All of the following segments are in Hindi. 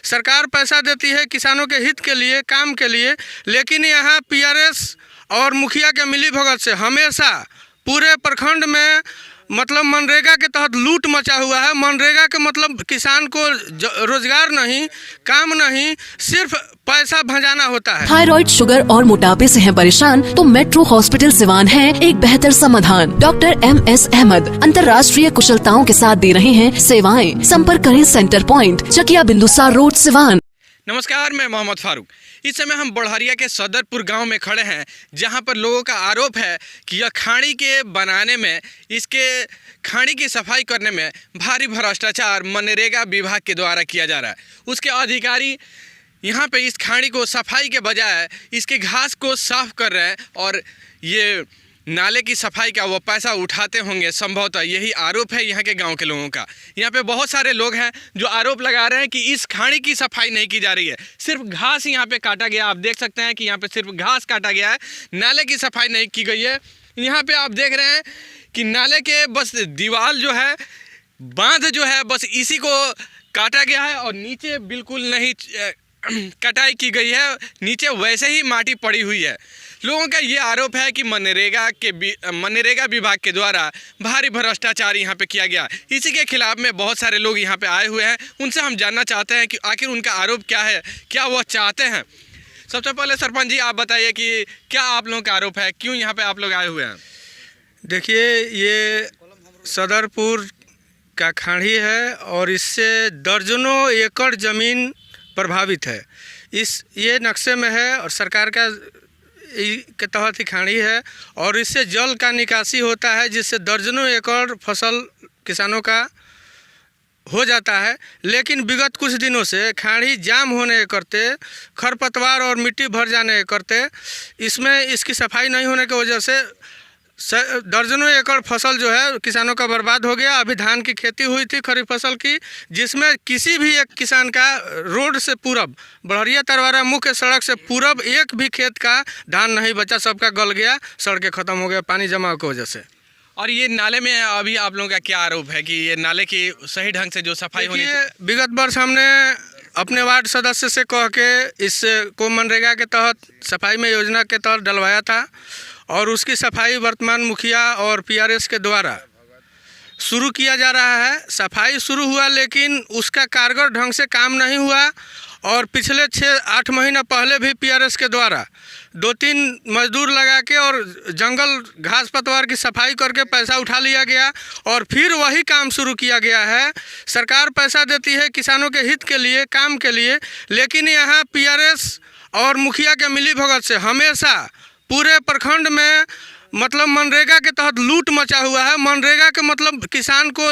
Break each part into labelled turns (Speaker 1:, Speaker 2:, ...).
Speaker 1: सरकार पैसा देती है किसानों के हित के लिए, काम के लिए, लेकिन यहाँ पीआरएस और मुखिया के मिलीभगत से हमेशा पूरे प्रखंड में मतलब मनरेगा के तहत लूट मचा हुआ है। मनरेगा के मतलब किसान को रोजगार नहीं, काम नहीं, सिर्फ पैसा भंजाना होता है।
Speaker 2: थायराइड, शुगर और मोटापे से हैं परेशान तो मेट्रो हॉस्पिटल सिवान है एक बेहतर समाधान। डॉक्टर MS अहमद अंतर्राष्ट्रीय कुशलताओं के साथ दे रहे हैं सेवाएं। संपर्क करें centre point, Chakiya Bindusar road, Siwan.
Speaker 3: नमस्कार, मैं मोहम्मद फारूक। इस समय हम बढ़हरिया के सदरपुर गांव में खड़े हैं, जहां पर लोगों का आरोप है कि यह खाड़ी के बनाने में, इसके खाड़ी की सफाई करने में भारी भ्रष्टाचार मनरेगा विभाग के द्वारा किया जा रहा है। उसके अधिकारी यहां पे इस खाड़ी को सफाई के बजाय इसके घास को साफ कर रहे हैं और ये नाले की सफाई का वो पैसा उठाते होंगे, संभवतः यही आरोप है यहाँ के गांव के लोगों का। यहाँ पे बहुत सारे लोग हैं जो आरोप लगा रहे हैं कि इस खाड़ी की सफाई नहीं की जा रही है, सिर्फ घास यहाँ पे काटा गया। आप देख सकते हैं कि यहाँ पे सिर्फ घास काटा गया है, नाले की सफाई नहीं की गई है। यहाँ पे आप देख रहे हैं कि नाले के बस दीवार जो है, बांध जो है, बस इसी को काटा गया है और नीचे बिल्कुल नहीं कटाई की गई है, नीचे वैसे ही माटी पड़ी हुई है। लोगों का ये आरोप है कि मनरेगा विभाग के द्वारा भारी भ्रष्टाचार यहाँ पे किया गया। इसी के खिलाफ में बहुत सारे लोग यहाँ पे आए हुए हैं। उनसे हम जानना चाहते हैं कि आखिर उनका आरोप क्या है, क्या वह चाहते हैं। सबसे पहले सरपंच जी, आप बताइए कि क्या आप लोगों का आरोप है, क्यों यहाँ पे आप लोग आए हुए हैं?
Speaker 1: देखिए, ये सदरपुर का खाड़ी है और इससे दर्जनों एकड़ ज़मीन प्रभावित है। ये नक्शे में है और सरकार का के तहत ही खाड़ी है और इससे जल का निकासी होता है, जिससे दर्जनों एकड़ फसल किसानों का हो जाता है। लेकिन विगत कुछ दिनों से खाड़ी जाम होने के करते, खरपतवार और मिट्टी भर जाने के करते, इसमें इसकी सफाई नहीं होने की वजह से दर्जनों एकड़ फसल जो है किसानों का बर्बाद हो गया। अभी धान की खेती हुई थी खरीफ फसल की, जिसमें किसी भी एक किसान का रोड से पूरब, बढ़हरिया तरवारा मुख्य सड़क से पूरब एक भी खेत का धान नहीं बचा, सबका गल गया, सड़कें ख़त्म हो गया पानी जमाव की वजह से।
Speaker 3: और ये नाले में अभी आप लोगों का क्या आरोप है कि ये नाले की सही ढंग से जो सफाई होनी चाहिए?
Speaker 1: विगत वर्ष हमने अपने वार्ड सदस्य से कह के इस को मनरेगा के तहत सफाई में योजना के तहत डलवाया था और उसकी सफाई वर्तमान मुखिया और पीआरएस के द्वारा शुरू किया जा रहा है। सफाई शुरू हुआ लेकिन उसका कारगर ढंग से काम नहीं हुआ और पिछले 6-8 महीना पहले भी पीआरएस के द्वारा 2-3 मजदूर लगा के और जंगल घास पतवार की सफाई करके पैसा उठा लिया गया और फिर वही काम शुरू किया गया है। सरकार पैसा देती है किसानों के हित के लिए, काम के लिए, लेकिन यहाँ पीआरएस और मुखिया के मिलीभगत से हमेशा पूरे प्रखंड में मतलब मनरेगा के तहत लूट मचा हुआ है। मनरेगा के मतलब किसान को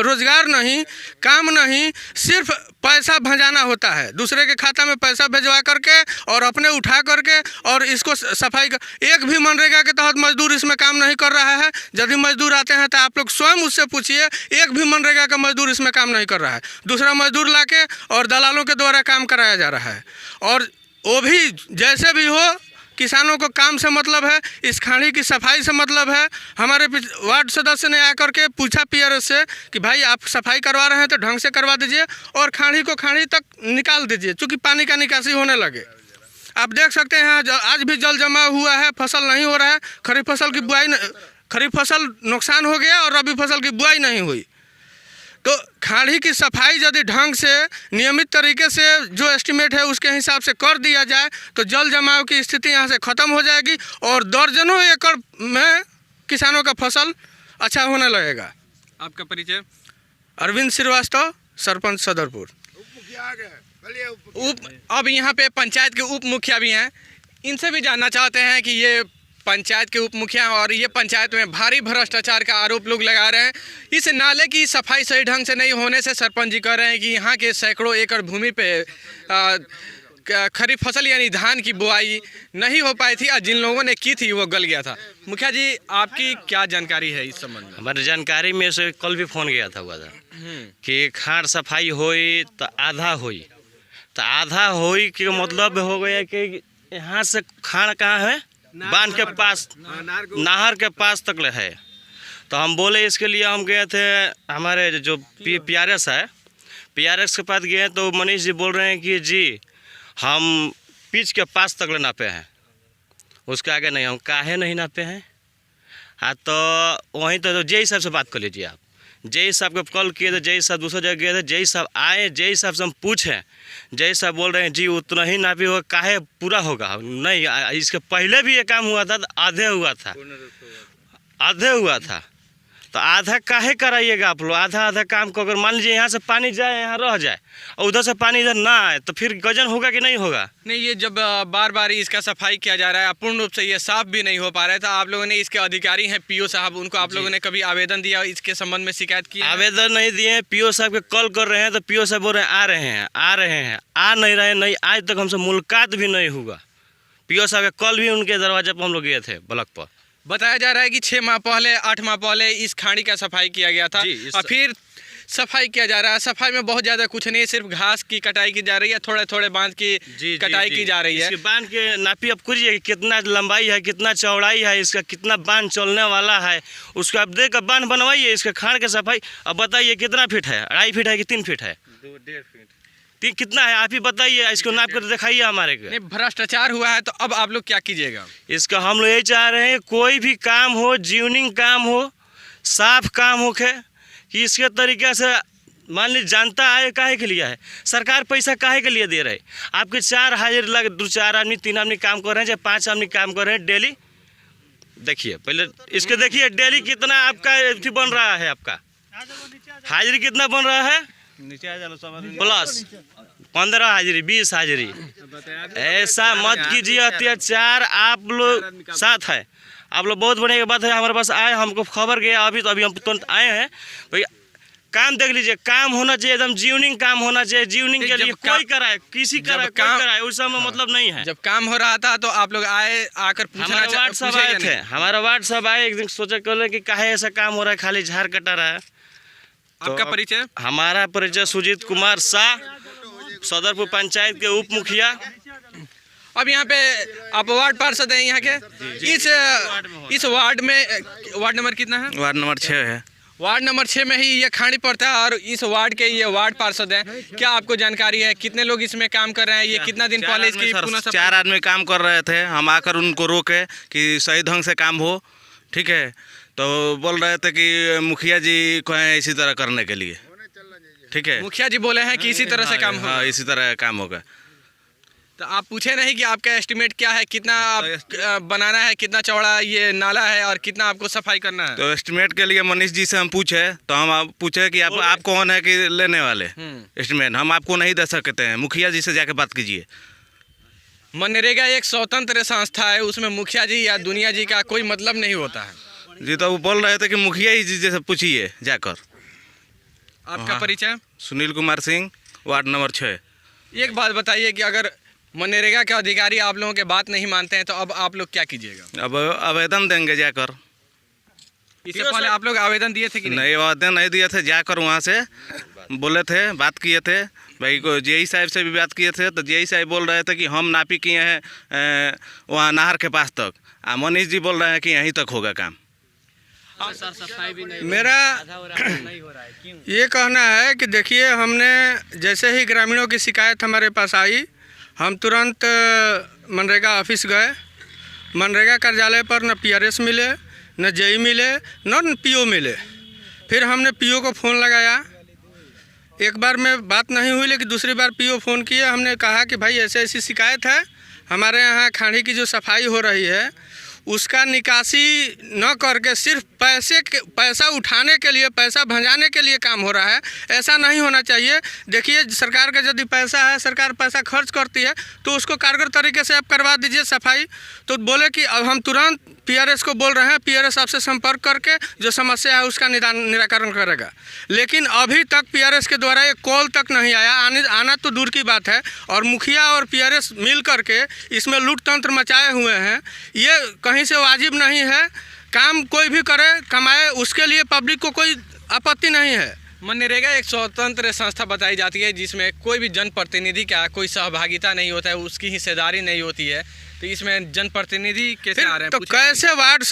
Speaker 1: रोजगार नहीं, काम नहीं, सिर्फ पैसा भंजाना होता है। दूसरे के खाता में पैसा भेजवा करके और अपने उठा करके और इसको सफाई कर। एक भी मनरेगा के तहत मजदूर इसमें काम नहीं कर रहा है। यदि मजदूर आते हैं तो आप लोग स्वयं उससे पूछिए, एक भी मनरेगा का मजदूर इसमें काम नहीं कर रहा है। दूसरा मजदूर लाके और दलालों के द्वारा काम कराया जा रहा है और वो भी जैसे भी हो, किसानों को काम से मतलब है, इस खाड़ी की सफाई से मतलब है। हमारे वार्ड सदस्य ने आकर के पूछा पीआरएस से कि भाई आप सफाई करवा रहे हैं तो ढंग से करवा दीजिए और खाड़ी को खाड़ी तक निकाल दीजिए, क्योंकि पानी का निकासी होने लगे। आप देख सकते हैं यहाँ आज भी जल जमा हुआ है, फसल नहीं हो रहा है। खरीफ फसल नुकसान हो गया और रबी फसल की बुआई नहीं हुई। तो खाड़ी की सफाई यदि ढंग से नियमित तरीके से जो एस्टिमेट है उसके हिसाब से कर दिया जाए तो जल जमाव की स्थिति यहाँ से ख़त्म हो जाएगी और दर्जनों एकड़ में किसानों का फसल अच्छा होने लगेगा।
Speaker 3: आपका परिचय?
Speaker 1: अरविंद श्रीवास्तव, सरपंच सदरपुर।
Speaker 3: अब यहाँ पे पंचायत के उप मुखिया भी हैं, इनसे भी जानना चाहते हैं कि ये पंचायत के उप मुखिया और ये पंचायत में भारी भ्रष्टाचार का आरोप लोग लगा रहे हैं। इस नाले की सफाई सही ढंग से नहीं होने से सरपंच जी कह रहे हैं कि यहाँ के सैकड़ों एकड़ भूमि पे खरीफ फसल यानी धान की बुआई नहीं हो पाई थी और जिन लोगों ने की थी वो गल गया था। मुखिया जी, आपकी क्या जानकारी है इस संबंध में?
Speaker 4: हमारी जानकारी में से कल भी फोन गया था हुआ था कि खाड़ सफाई होई तो आधा होई, तो आधा होई के मतलब हो गया कि यहाँ से खाड़ कहाँ है, बांध के पास, नहर के पास तक है। तो हम बोले इसके लिए हम गए थे, हमारे जो पीआरएस है, PRS के पास गए तो मनीष जी बोल रहे हैं कि जी हम पिच के पास तक ले नापे हैं, उसके आगे नहीं। हम काहे नहीं नापे हैं? हाँ तो वहीं तो जय साहब से बात कर लीजिए आप। जय साहब को कॉल किए थे, जय साहब दूसरी जगह गए थे, जय साहब आए, जय साहब से हम पूछें, जय साहब बोल रहे हैं जी उतना ही नापी होगा, काहे पूरा होगा? नहीं, इसके पहले भी ये काम हुआ था तो आधे हुआ था तो आधा काहे कराइएगा आप लोग? आधा काम को अगर मान लीजिए यहाँ से पानी जाए, यहाँ रह जाए और उधर से पानी इधर ना आए तो फिर गजन होगा कि नहीं होगा?
Speaker 3: नहीं, ये जब बार बार इसका सफाई किया जा रहा है, पूर्ण रूप से ये साफ भी नहीं हो पा रहा है, तो आप लोगों ने इसके अधिकारी हैं PO साहब, उनको आप लोगों ने कभी आवेदन दिया, इसके संबंध में शिकायत की?
Speaker 4: आवेदन नहीं दिए हैं। PO साहब के कॉल कर रहे हैं तो PO साहब बोल रहे हैं आ रहे हैं, आ नहीं रहे। नहीं, आज तक हमसे मुलाकात भी नहीं हुआ। PO साहब के कॉल भी उनके दरवाजे पर हम लोग गए थे ब्लॉक पर।
Speaker 3: बताया जा रहा है कि 6 माह पहले 8 माह पहले इस खाड़ी का सफाई किया गया था और फिर सफाई किया जा रहा है। सफाई में बहुत ज़्यादा कुछ नहीं, सिर्फ घास की कटाई की जा रही है, थोड़े थोड़े बांध की कटाई की जा रही है।
Speaker 4: बांध के नापी अब करिए कितना लंबाई है, कितना चौड़ाई है, इसका कितना बांध चलने वाला है, उसको आप देख कर बांध बनवाइए। इसका खाड़ के सफाई अब बताइए कितना फीट है, 2.5 फीट है कि 3 फीट है?
Speaker 3: 2.5 फीट
Speaker 4: कितना है आप ही बताइए, इसको नाप कर दिखाइए हमारे को।
Speaker 3: नहीं, भ्रष्टाचार हुआ है तो अब आप लोग क्या कीजिएगा?
Speaker 4: इसका हम लोग यही चाह रहे हैं कोई भी काम हो, जीवनिंग काम हो, साफ काम हो कि इसके तरीके से मान लीजिए जनता आए काहे के लिए है, सरकार पैसा काहे के लिए दे रहे? आपके 4 हाजिर लग 2-4 आदमी 3 आदमी काम कर रहे हैं, चाहे 5 आदमी काम कर रहे हैं डेली। देखिए पहले इसके देखिए डेली कितना आपका बन रहा है, आपका हाजिरी कितना बन रहा है? प्लस 15 हाजिरी 20 हाजिरी। ऐसा मत कीजिए, अत्याचार आप लोग साथ है। आप लोग बहुत बढ़िया बात है, हमारे पास आए, हमको खबर गया अभी तो अभी हम तुरंत आए हैं। भैया काम देख लीजिए, काम होना चाहिए एकदम जीवनिंग काम होना चाहिए। जीवनिंग के लिए कोई कराए, किसी कराए, कोई कराए, उसका मतलब नहीं है।
Speaker 3: जब काम हो रहा था तो आप लोग आकर पूछना
Speaker 4: वार्ड सब आए थे, हमारा वार्ड सब आए, एक दिन सोचा कर कि काहे ऐसा काम हो रहा है, खाली झाड़ कटा रहा है।
Speaker 3: आपका परिचय?
Speaker 4: हमारा परिचय सुजीत कुमार शाह, सदरपुर पंचायत के उप मुखिया।
Speaker 3: अब यहाँ पे आप वार्ड पार्षद हैं यहाँ के? इस वार्ड में वार्ड नंबर कितना है?
Speaker 5: वार्ड नंबर 6 है।
Speaker 3: वार्ड नंबर 6 में ही ये खाड़ी पड़ता है और इस वार्ड के ये वार्ड पार्षद हैं। क्या आपको जानकारी है कितने लोग इसमें काम कर रहे हैं? ये कितना दिन पहले इसकी पुनः
Speaker 5: 4 आदमी काम कर रहे थे, हम आकर उनको रोके कि सही ढंग से काम हो, ठीक है। तो बोल रहे थे कि मुखिया जी को है इसी तरह करने के लिए, ठीक है।
Speaker 3: मुखिया जी बोले हैं कि इसी तरह से काम होगा?
Speaker 5: हाँ, इसी तरह काम होगा।
Speaker 3: तो आप पूछे नहीं कि आपका एस्टिमेट क्या है, कितना आप बनाना है, कितना चौड़ा ये नाला है और कितना आपको सफाई करना है?
Speaker 5: तो एस्टिमेट के लिए मनीष जी से हम पूछे तो हम पूछे कि आप कौन है कि लेने वाले एस्टिमेट, हम आपको नहीं दे सकते हैं, मुखिया जी से जाके बात कीजिए।
Speaker 3: मनरेगा एक स्वतंत्र संस्था है, उसमें मुखिया जी या दुनिया जी का कोई मतलब नहीं होता है
Speaker 5: जी। तो वो बोल रहे थे कि मुखिया जी से पूछिए जाकर।
Speaker 3: आपका परिचय?
Speaker 5: Sunil Kumar Singh, ward number 6।
Speaker 3: एक बात बताइए कि अगर मनरेगा के अधिकारी आप लोगों के बात नहीं मानते हैं तो अब आप लोग क्या कीजिएगा?
Speaker 5: अब आवेदन देंगे जाकर।
Speaker 3: इससे पहले आप लोग आवेदन दिए थे कि
Speaker 5: नहीं? आवेदन नहीं दिए थे, जाकर वहाँ से बोले थे, बात किए थे भाई को, JI साहब से भी बात किए थे। तो JI साहब बोल रहे थे कि हम नापी किए हैं वहाँ नहर के पास तक, मनीष जी बोल रहे हैं कि यहीं तक होगा काम।
Speaker 1: मेरा ये कहना है कि देखिए, हमने जैसे ही ग्रामीणों की शिकायत हमारे पास आई, हम तुरंत मनरेगा ऑफिस गए। मनरेगा कार्यालय पर न PRS मिले, न JI मिले, न PO मिले। फिर हमने PO को फ़ोन लगाया, एक बार में बात नहीं हुई, लेकिन दूसरी बार PO फ़ोन किए। हमने कहा कि भाई ऐसे ऐसी शिकायत है, हमारे यहाँ खाड़ी की जो सफाई हो रही है उसका निकासी न करके सिर्फ पैसा उठाने के लिए, पैसा भंजाने के लिए काम हो रहा है। ऐसा नहीं होना चाहिए। देखिए, सरकार का यदि पैसा है, सरकार पैसा खर्च करती है तो उसको कारगर तरीके से आप करवा दीजिए सफाई। तो बोले कि अब हम तुरंत PRS को बोल रहे हैं, PRS आपसे संपर्क करके जो समस्या है उसका निराकरण करेगा। लेकिन अभी तक PRS के द्वारा एक कॉल तक नहीं आया। आना तो दूर की बात है। और मुखिया और PRS मिल करके इसमें लूट तंत्र मचाए हुए हैं। ये कहीं से वाजिब नहीं है। काम कोई भी करे, कमाए, उसके लिए पब्लिक को कोई आपत्ति नहीं है।
Speaker 3: मनरेगा एक स्वतंत्र संस्था बताई जाती है जिसमें कोई भी जनप्रतिनिधि का कोई सहभागिता नहीं होता है, उसकी हिस्सेदारी नहीं होती है। तो इसमें जनप्रतिनिधि कैसे
Speaker 1: फिर
Speaker 3: आ रहे हैं?
Speaker 1: तो
Speaker 3: पूछेंगे?
Speaker 1: कैसे वार्ड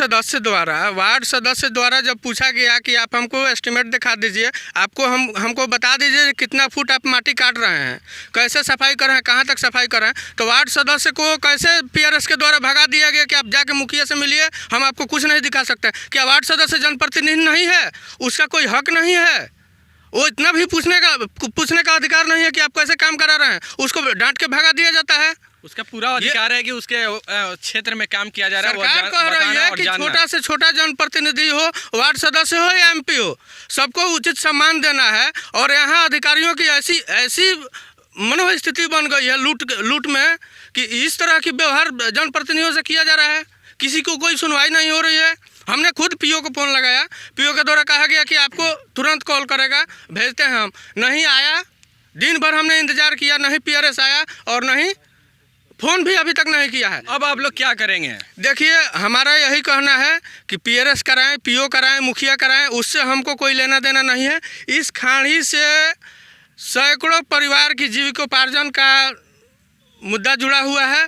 Speaker 1: सदस्य द्वारा जब पूछा गया कि आप हमको एस्टिमेट दिखा दीजिए, आपको हमको बता दीजिए कितना फुट आप माटी काट रहे हैं, कैसे सफाई कर रहे हैं, कहाँ तक सफाई कर रहे हैं, तो वार्ड सदस्य को कैसे PRS के द्वारा भगा दिया गया कि आप जाके मुखिया से मिलिए, हम आपको कुछ नहीं दिखा सकते। क्या वार्ड सदस्य जनप्रतिनिधि नहीं है? उसका कोई हक नहीं है? वो इतना भी पूछने का अधिकार नहीं है कि आप कैसे काम करा रहे हैं, उसको डांट के भगा दिया जाता है।
Speaker 3: उसका पूरा अधिकार है कि उसके क्षेत्र में काम किया जा रहा है।
Speaker 1: सरकार कह रही है कि छोटा से छोटा जनप्रतिनिधि हो, वार्ड सदस्य हो या MP हो, सबको उचित सम्मान देना है। और यहाँ अधिकारियों की ऐसी मनोस्थिति बन गई है लूट में कि इस तरह की व्यवहार जनप्रतिनिधियों से किया जा रहा है, किसी को कोई सुनवाई नहीं हो रही है। हमने खुद PO को फ़ोन लगाया, PO के द्वारा कहा गया कि आपको तुरंत कॉल करेगा, भेजते हैं हम, नहीं आया। दिन भर हमने इंतज़ार किया, नहीं PRS आया और नहीं फ़ोन भी अभी तक नहीं किया है।
Speaker 3: अब आप लोग क्या करेंगे?
Speaker 1: देखिए, हमारा यही कहना है कि PRS कराएं, PO कराएं, मुखिया कराएं, उससे हमको कोई लेना देना नहीं है। इस खाड़ी से सैकड़ों परिवार की जीविकोपार्जन का मुद्दा जुड़ा हुआ है।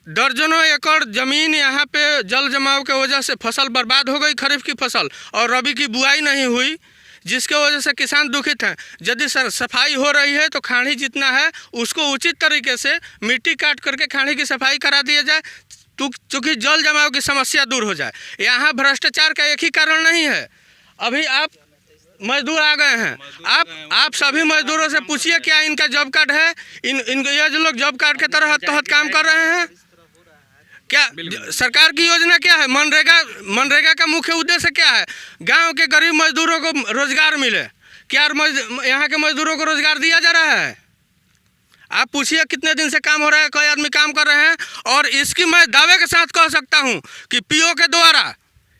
Speaker 1: दर्जनों एकड़ ज़मीन यहाँ पे जल जमाव के वजह से फसल बर्बाद हो गई, खरीफ की फसल, और रबी की बुआई नहीं हुई, जिसके वजह से किसान दुखित हैं। यदि सफाई हो रही है तो खाड़ी जितना है उसको उचित तरीके से मिट्टी काट करके खाड़ी की सफाई करा दिया जाए, चूँकि जल जमाव की समस्या दूर हो जाए। यहाँ भ्रष्टाचार का एक ही कारण नहीं है। अभी आप मजदूर आ गए हैं, आप सभी मजदूरों से पूछिए क्या इनका जॉब कार्ड है? ये जो लोग जॉब कार्ड के तहत काम कर रहे हैं, क्या सरकार की योजना क्या है? मनरेगा का मुख्य उद्देश्य क्या है? गांव के गरीब मजदूरों को रोजगार मिले। क्या यहाँ के मजदूरों को रोजगार दिया जा रहा है? आप पूछिए कितने दिन से काम हो रहा है, कई आदमी काम कर रहे हैं। और इसकी मैं दावे के साथ कह सकता हूँ कि PO के द्वारा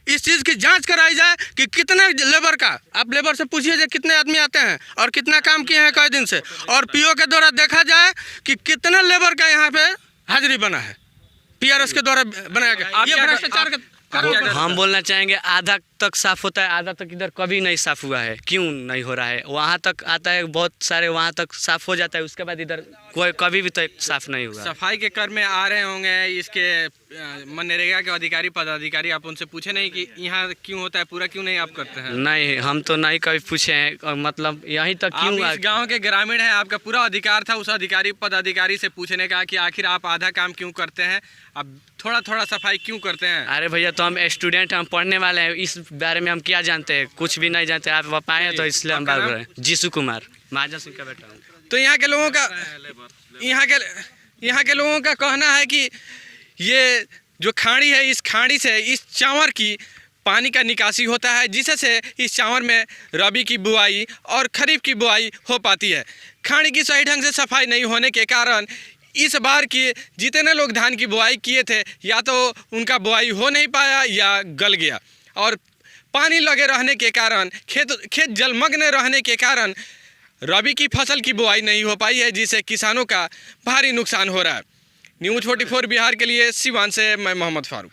Speaker 1: इस चीज़ की जांच कराई जाए कि कितने लेबर का, आप लेबर से पूछिए कितने आदमी आते हैं और कितना काम किए हैं कई दिन से, और PO के द्वारा देखा जाए कि कितने लेबर का यहाँ पे हाजिरी बना है, PRS के द्वारा बनाया गया। ये भ्रष्टाचार का
Speaker 6: हम बोलना चाहेंगे आधा तक साफ होता है, आधा तक इधर कभी नहीं साफ हुआ है। क्यों नहीं हो रहा है? वहाँ तक आता है, बहुत सारे वहाँ तक साफ हो जाता है, उसके बाद इधर कोई कभी भी तक साफ नहीं हुआ।
Speaker 3: सफाई के कर्म में आ रहे होंगे इसके मनरेगा के अधिकारी पदाधिकारी, आप उनसे पूछे नहीं कि यहाँ क्यों होता है, पूरा क्यों नहीं आप करते हैं?
Speaker 6: नहीं, हम तो नहीं कभी पूछे हैं, और मतलब यहीं तक क्यों।
Speaker 3: आप इस गांव के ग्रामीण हैं, आपका पूरा अधिकार था उस अधिकारी पदाधिकारी से पूछने का कि आखिर आप आधा काम क्यों करते हैं, आप थोड़ा सफाई क्यों करते हैं?
Speaker 6: अरे भैया, तो हम स्टूडेंट, हम पढ़ने वाले हैं, इस बारे में हम क्या जानते हैं? कुछ भी नहीं जानते। आप आए तो इसलिए हम बात कर रहे हैं। जीसू कुमार, महाजन सिंह का बेटा हूँ।
Speaker 3: तो यहाँ के लोगों का कहना है कि ये जो खाड़ी है, इस खाड़ी से इस चावल की पानी का निकासी होता है, जिससे इस चावल में रबी की बुआई और खरीफ की बुआई हो पाती है। खाड़ी की सही ढंग से सफाई नहीं होने के कारण इस बार की जितने लोग धान की बुआई किए थे, या तो उनका बुआई हो नहीं पाया या गल गया, और पानी लगे रहने के कारण खेत जलमग्न रहने के कारण रबी की फसल की बुआई नहीं हो पाई है, जिससे किसानों का भारी नुकसान हो रहा है। न्यूज़ 44 बिहार के लिए सिवान से मैं मोहम्मद फारूक।